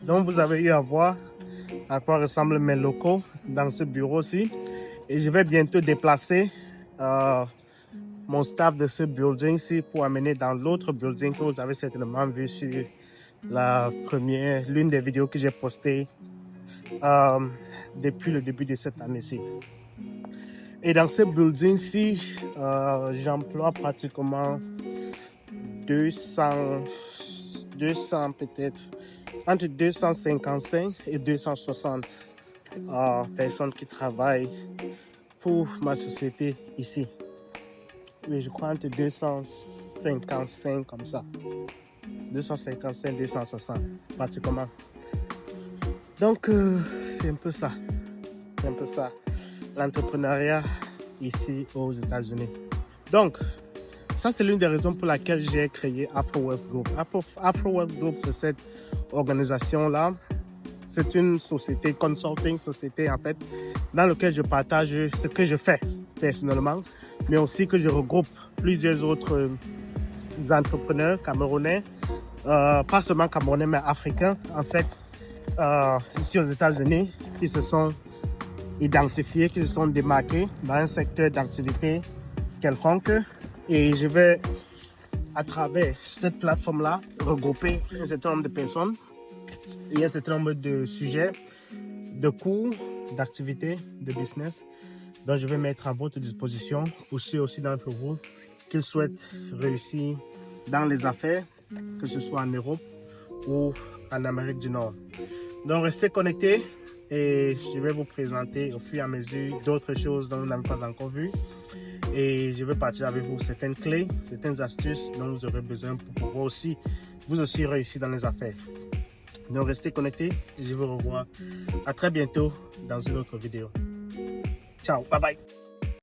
Donc vous avez eu à voir à quoi ressemblent mes locaux dans ce bureau-ci. Et je vais bientôt déplacer mon staff de ce building-ci pour amener dans l'autre building que vous avez certainement vu sur l'une des vidéos que j'ai postées depuis le début de cette année-ci. Et dans ce building-ci, j'emploie pratiquement 200 peut-être, entre 255 et 260 personnes qui travaillent pour ma société ici. Oui, je crois entre 255 comme ça. 255, 260 pratiquement. Donc, c'est un peu ça. C'est un peu ça. L'entrepreneuriat ici aux États-Unis. Donc, ça, c'est l'une des raisons pour laquelle j'ai créé Afro-Wealth Group. Afro-Wealth Group, c'est cette organisation-là. C'est une société, consulting société, en fait, dans laquelle je partage ce que je fais personnellement, mais aussi que je regroupe plusieurs autres entrepreneurs camerounais, pas seulement camerounais, mais africains, en fait, ici aux États-Unis, qui se sont identifiés, qui se sont démarqués dans un secteur d'activité quelconque. Et je vais, à travers cette plateforme-là, regrouper un certain nombre de personnes et un certain nombre de sujets, de cours, d'activités, de business, dont je vais mettre à votre disposition pour ceux aussi d'entre vous qui souhaitent réussir dans les affaires, que ce soit en Europe ou en Amérique du Nord. Donc, restez connectés et je vais vous présenter au fur et à mesure d'autres choses dont vous n'avez pas encore vu. Et je vais partager avec vous certaines clés, certaines astuces dont vous aurez besoin pour pouvoir aussi, vous aussi réussir dans les affaires. Donc, restez connectés et je vous revois à très bientôt dans une autre vidéo. Ciao, bye bye.